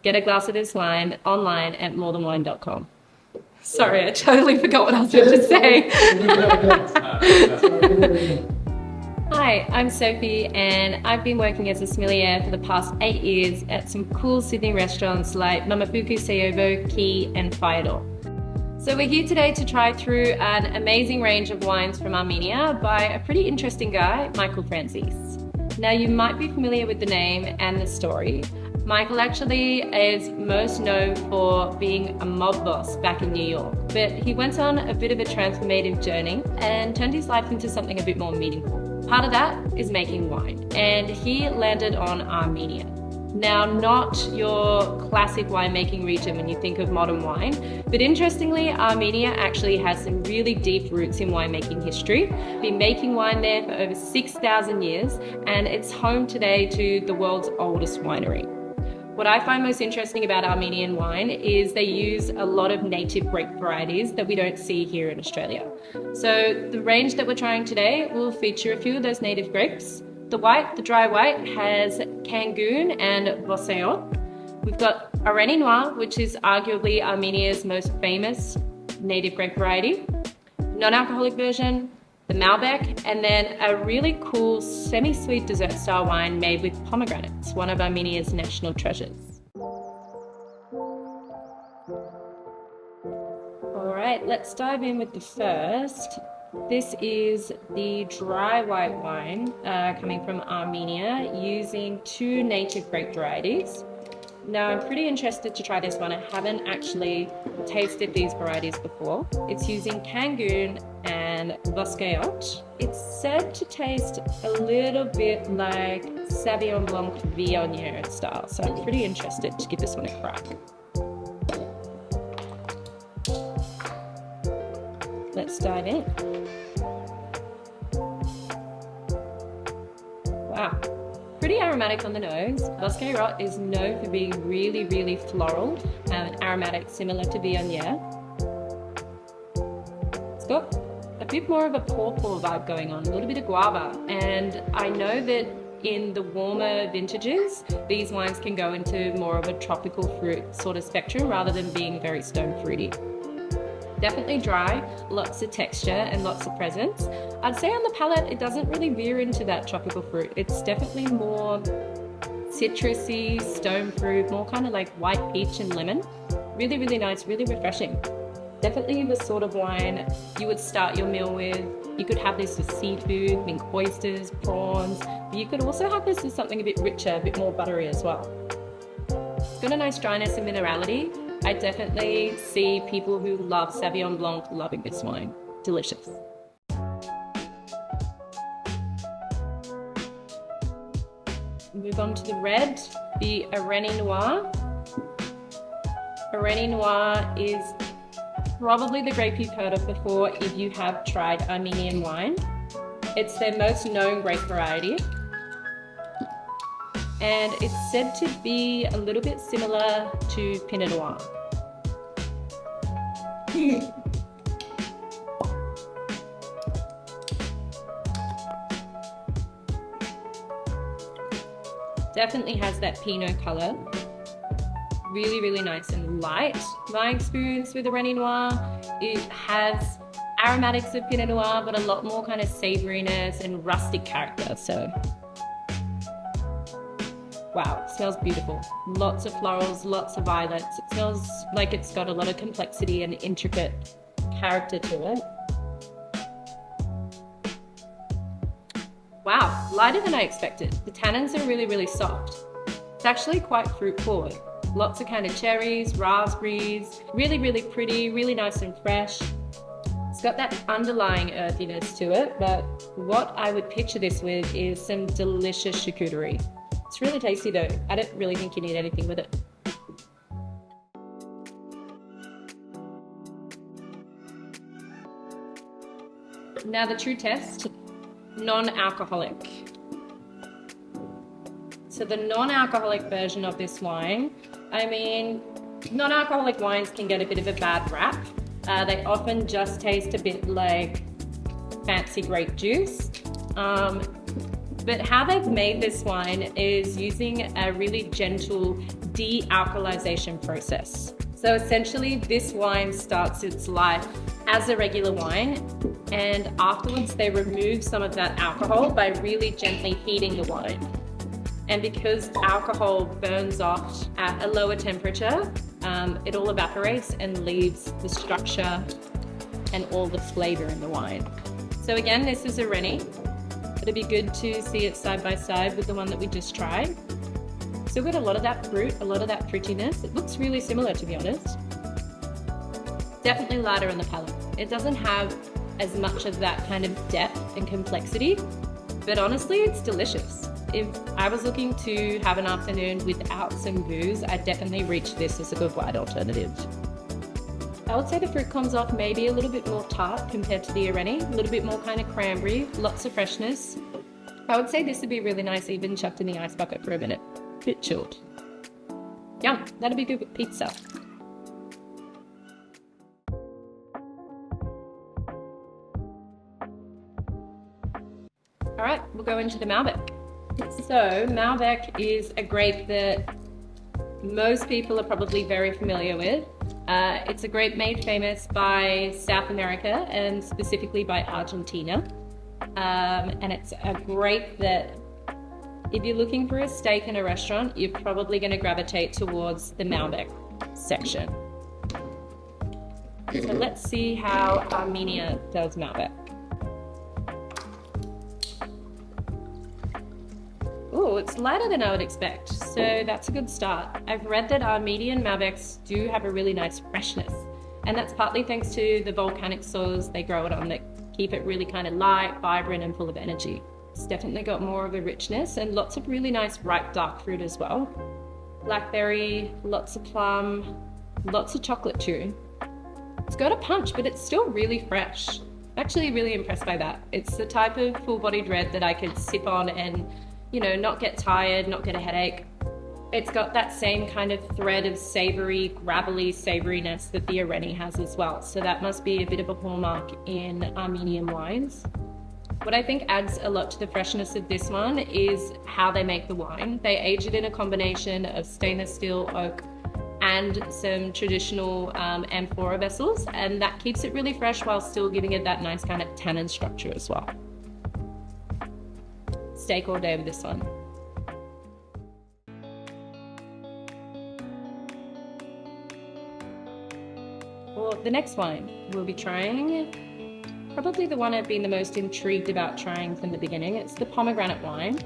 Get a glass of this wine online at morethanwine.com. Sorry, I totally forgot what I was going to say. Hi, I'm Sophie and I've been working as a sommelier for the past 8 years at some cool Sydney restaurants like Momofuku Seiobo, Quay and Firedoor. So we're here today to try through an amazing range of wines from Armenia by a pretty interesting guy, Michael Franzese. Now you might be familiar with the name and the story. Michael actually is most known for being a mob boss back in New York, but he went on a bit of a transformative journey and turned his life into something a bit more meaningful. Part of that is making wine, and he landed on Armenia. Now, not your classic winemaking region when you think of modern wine, but interestingly, Armenia actually has some really deep roots in winemaking history. Been making wine there for over 6,000 years, and it's home today to the world's oldest winery. What I find most interesting about Armenian wine is they use a lot of native grape varieties that we don't see here in Australia. So the range that we're trying today will feature a few of those native grapes. The white, the dry white, has 𝗙𝗏𝗏 and 𝗏𝗏𝗏𝗏. We've got Areni Noir, which is arguably Armenia's most famous native grape variety. Non-alcoholic version, the Malbec, and then a really cool semi-sweet dessert style wine made with pomegranates, one of Armenia's national treasures. All right, let's dive in with the first. This is the dry white wine coming from Armenia using 2 native grape varieties. Now I'm pretty interested to try this one. I haven't actually tasted these varieties before. It's using 𝗙𝗏𝗏 and 𝗏𝗏𝗏𝗏. It's said to taste a little bit like Sauvignon Blanc Viognier style, so I'm pretty interested to give this one a crack. Let's dive in. Wow. Pretty aromatic on the nose. 𝗏𝗏𝗏𝗏 is known for being really, really floral and aromatic, similar to Viognier. It's got a bit more of a 𝗃𝗃𝗃 vibe going on, a little bit of guava. And I know that in the warmer vintages, these wines can go into more of a tropical fruit sort of spectrum rather than being very stone fruity. Definitely dry, lots of texture and lots of presence. I'd say on the palate, it doesn't really veer into that tropical fruit. It's definitely more citrusy, stone fruit, more kind of like white peach and lemon. Really, really nice, really refreshing. Definitely the sort of wine you would start your meal with. You could have this with seafood, think oysters, prawns, but you could also have this with something a bit richer, a bit more buttery as well. It's got a nice dryness and minerality. I definitely see people who love Sauvignon Blanc loving this wine. Delicious. Move on to the red, the Areni Noir. Areni Noir is probably the grape you've heard of before if you have tried Armenian wine. It's their most known grape variety. And it's said to be a little bit similar to Pinot Noir. Definitely has that Pinot color. Really, really nice and light. My experience with Areni Noir, it has aromatics of Pinot Noir, but a lot more kind of savouriness and rustic character. So, wow, it smells beautiful. Lots of florals, lots of violets. It smells like it's got a lot of complexity and intricate character to it. Wow, lighter than I expected. The tannins are really, really soft. It's actually quite fruit forward. Lots of kind of cherries, raspberries, really, really pretty, really nice and fresh. It's got that underlying earthiness to it, but what I would picture this with is some delicious charcuterie. It's really tasty though. I don't really think you need anything with it. Now the true test, non-alcoholic. So the non-alcoholic version of this wine, I mean, non-alcoholic wines can get a bit of a bad rap. They often just taste a bit like fancy grape juice. But how they've made this wine is using a really gentle de-alkalization process. So essentially this wine starts its life as a regular wine, and afterwards they remove some of that alcohol by really gently heating the wine. And because alcohol burns off at a lower temperature, it all evaporates and leaves the structure and all the flavor in the wine. So again, this is Areni. It'd be good to see it side by side with the one that we just tried. Still got a lot of that fruit, a lot of that fruitiness. It looks really similar, to be honest. Definitely lighter on the palate. It doesn't have as much of that kind of depth and complexity, but honestly, it's delicious. If I was looking to have an afternoon without some booze, I'd definitely reach this as a good wine alternative. I would say the fruit comes off maybe a little bit more tart compared to the Areni, a little bit more kind of cranberry, lots of freshness. I would say this would be really nice even chucked in the ice bucket for a minute. Bit chilled. Yum, that'd be good with pizza. All right, we'll go into the Malbec. So Malbec is a grape that most people are probably very familiar with. It's a grape made famous by South America and specifically by Argentina. And it's a grape that if you're looking for a steak in a restaurant, you're probably going to gravitate towards the Malbec section. So let's see how Armenia does Malbec. Oh, it's lighter than I would expect, so that's a good start. I've read that Armenian Malbecs do have a really nice freshness, and that's partly thanks to the volcanic soils they grow it on that keep it really kind of light, vibrant, and full of energy. It's definitely got more of a richness and lots of really nice ripe dark fruit as well. Blackberry, lots of plum, lots of chocolate too. It's got a punch, but it's still really fresh. I'm actually really impressed by that. It's the type of full-bodied red that I could sip on and not get tired, not get a headache. It's got that same kind of thread of savory, gravelly savouriness that the Areni has as well. So that must be a bit of a hallmark in Armenian wines. What I think adds a lot to the freshness of this one is how they make the wine. They age it in a combination of stainless steel, oak, and some traditional amphora vessels, and that keeps it really fresh while still giving it that nice kind of tannin structure as well. Steak all day with this one. Well, the next wine we'll be trying, probably the one I've been the most intrigued about trying from the beginning. It's the pomegranate wine.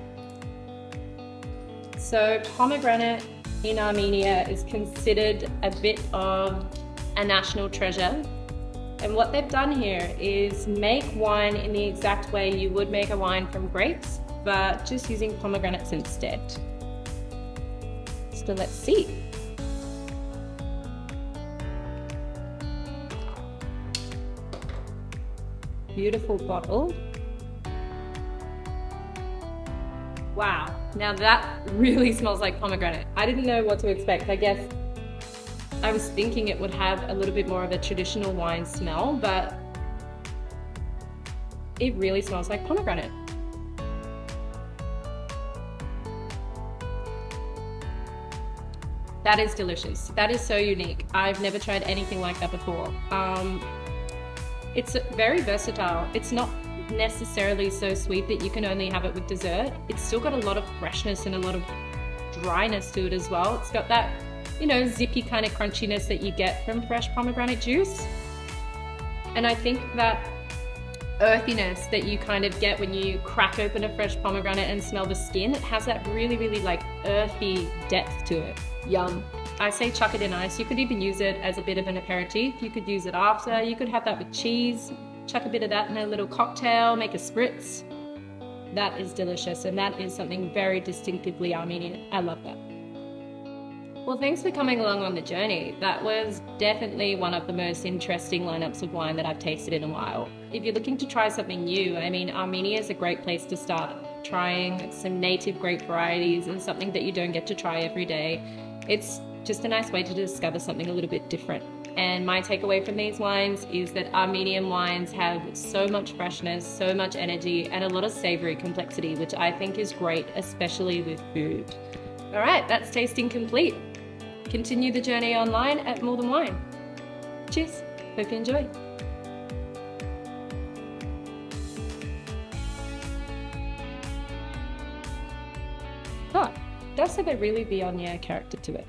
So pomegranate in Armenia is considered a bit of a national treasure. And what they've done here is make wine in the exact way you would make a wine from grapes, but just using pomegranates instead. So let's see. Beautiful bottle. Wow, now that really smells like pomegranate. I didn't know what to expect. I guess I was thinking it would have a little bit more of a traditional wine smell, but it really smells like pomegranate. That is delicious. That is so unique. I've never tried anything like that before. It's very versatile. It's not necessarily so sweet that you can only have it with dessert. It's still got a lot of freshness and a lot of dryness to it as well. It's got that, zippy kind of crunchiness that you get from fresh pomegranate juice. And I think that earthiness that you kind of get when you crack open a fresh pomegranate and smell the skin, it has that really, really earthy depth to it. Yum. I say chuck it in ice. You could even use it as a bit of an aperitif. You could use it after. You could have that with cheese. Chuck a bit of that in a little cocktail, make a spritz. That is delicious, and that is something very distinctively Armenian. I love that. Well, thanks for coming along on the journey. That was definitely one of the most interesting lineups of wine that I've tasted in a while. If you're looking to try something new, Armenia is a great place to start trying some native grape varieties and something that you don't get to try every day. It's just a nice way to discover something a little bit different. And my takeaway from these wines is that Armenian wines have so much freshness, so much energy, and a lot of savory complexity, which I think is great, especially with food. All right, that's tasting complete. continue the journey online at More Than Wine. Cheers, hope you enjoy. Oh, does have a really 𝗕𝗏𝗍 character to it.